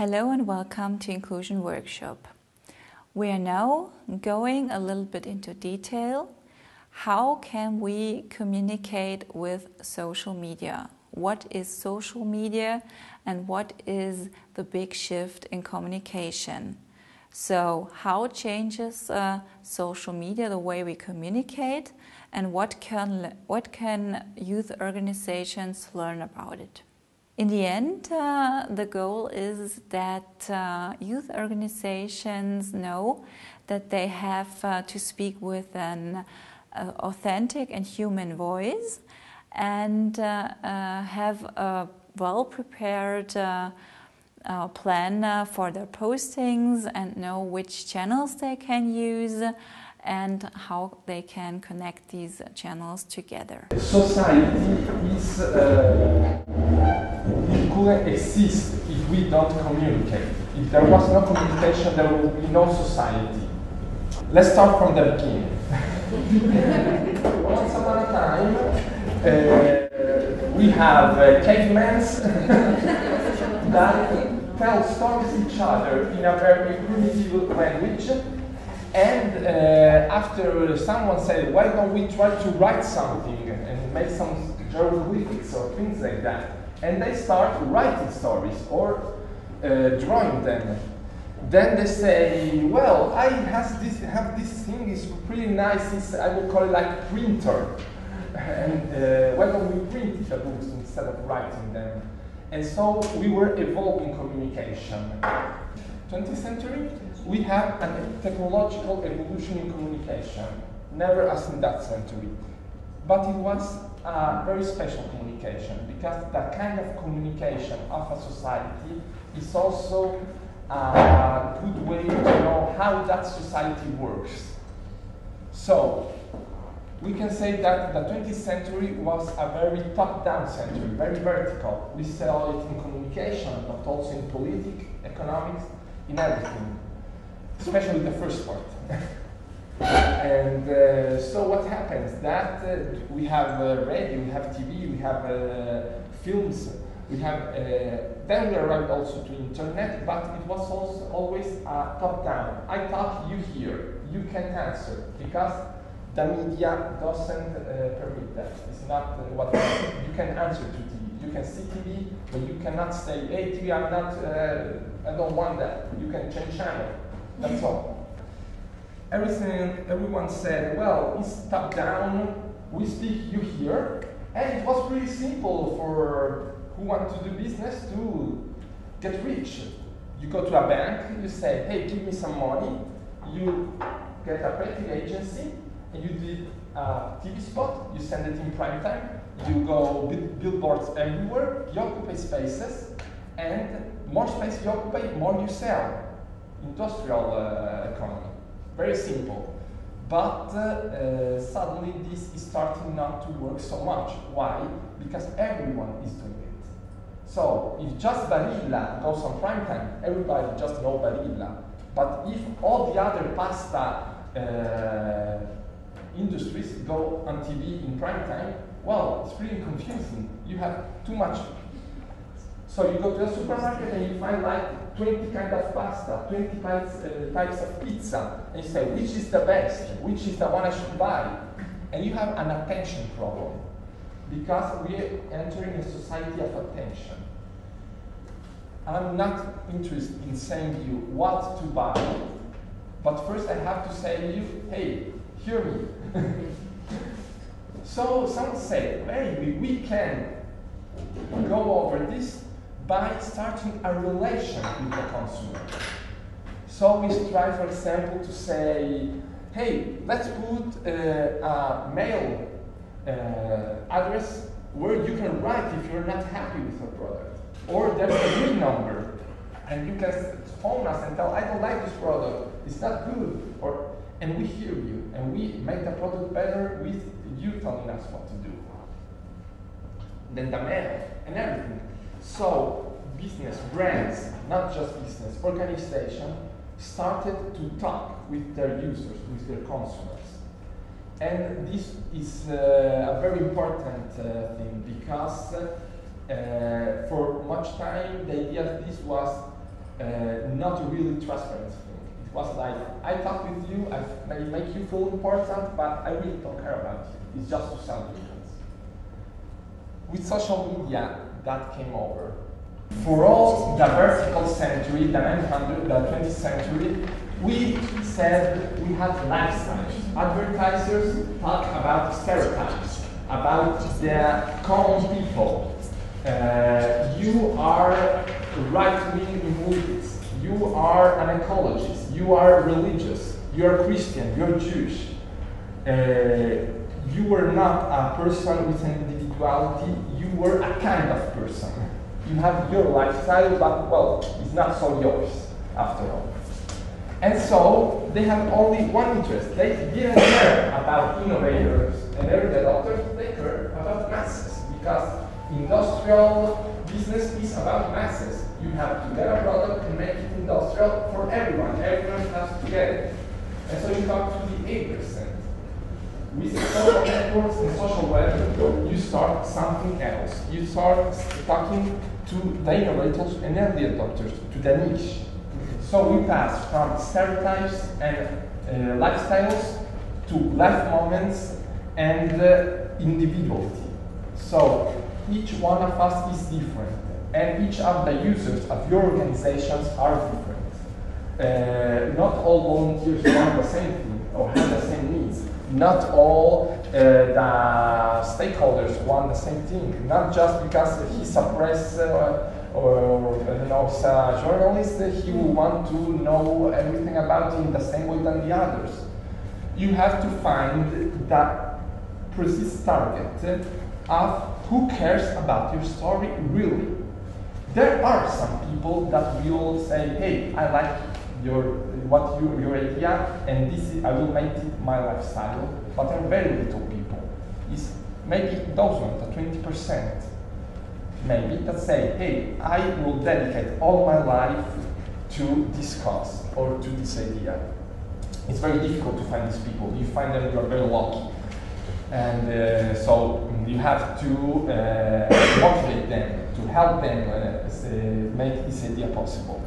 Hello and welcome to Inclusion Workshop. We are now going a little bit into detail. How can we communicate with social media? What is social media and what is the big shift in communication? So how changes social media the way we communicate, and what can youth organizations learn about it? In the end, the goal is that youth organizations know that they have to speak with an authentic and human voice and have a well-prepared plan for their postings and know which channels they can use and how they can connect these channels together. Society is it couldn't exist if we don't communicate. If there was no communication, there would be no society. Let's start from the beginning. Once upon a time, we have cavemen that tell stories to each other in a very primitive language. And after someone said, why don't we try to write something and make some hieroglyphics or things like that? And they start writing stories or drawing them. Then they say, well, I have this thing, it's pretty nice, I will call it like printer. And why don't we print the books instead of writing them? And so we were evolving communication. 20th century, we have a technological evolution in communication, never as in that century. But it was a very special communication, because that kind of communication of a society is also a good way to know how that society works. So, we can say that the 20th century was a very top-down century, very vertical. We saw it in communication, but also in politics, economics, in everything, especially the first part. And so what happens? That we have radio, we have TV, we have films, we have. Then we arrived also to internet, but it was also always top-down. I talk, you hear, you can answer, because the media doesn't permit that. It's not what you can answer to TV. You can see TV, but you cannot say, hey TV, I don't want that. You can change channel. That's all. Everyone said, well, it's top down, we speak, you hear, and it was pretty simple for who want to do business to get rich. You go to a bank, you say, hey, give me some money, you get a printing agency, and you did a TV spot, you send it in prime time, you go billboards everywhere, you occupy spaces, and more space you occupy, more you sell. Industrial economy. Very simple. But suddenly this is starting not to work so much. Why? Because everyone is doing it. So if just Barilla goes on prime time, everybody just knows Barilla. But if all the other pasta industries go on TV in prime time, well, it's pretty confusing. You have too much. So you go to a supermarket and you find like 20 kinds of pasta, 20 types of pizza, and you say, which is the best? Which is the one I should buy? And you have an attention problem, because we are entering a society of attention. I'm not interested in saying to you what to buy, but first I have to say to you, hey, hear me. So some say, hey, we can go over this by starting a relation with the consumer. So we try, for example, to say, hey, let's put a mail address where you can write if you're not happy with the product. Or there's a green number, and you can phone us and tell, I don't like this product, it's not good. And we hear you, and we make the product better with you telling us what to do. Then the mail and everything. So business, brands, not just business, organization started to talk with their users, with their consumers. And this is a very important thing, because for much time the idea of this was not really transparent thing. It was like, I talk with you, I may make you feel important, but I really don't care about you. It's just to sell you things. With social media, that came over. For all the vertical century, the 20th century, we said we had lifestyles. Advertisers talk about stereotypes, about the common people. You are right-wing movies. You are an ecologist. You are religious. You are Christian. You are Jewish. You were not a person with an individuality. You were a kind of person. You have your lifestyle, but well, it's not so yours after all. And so they have only one interest. They didn't care about innovators and early adopters. They care about masses, because industrial business is about masses. You have to get a product and make it industrial for everyone. Everyone has to get it. And so you come to the 8%. With social networks and social web, you start something else. You start talking to the innovators and early adopters, to the niche. So we pass from stereotypes and lifestyles to life moments and individuality. So each one of us is different, and each of the users of your organizations are different. Not all volunteers want the same thing or have the same needs. Not all the stakeholders want the same thing. Not just because he's a press or a journalist, he will want to know everything about it in the same way than the others. You have to find that precise target of who cares about your story really. There are some people that will say, hey, I like your idea, and I will make it my lifestyle. But there are very little people. It's maybe those ones, the 20%, maybe, that say, hey, I will dedicate all my life to this cause or to this idea. It's very difficult to find these people. You find them, you are very lucky. And so you have to motivate them, to help them make this idea possible.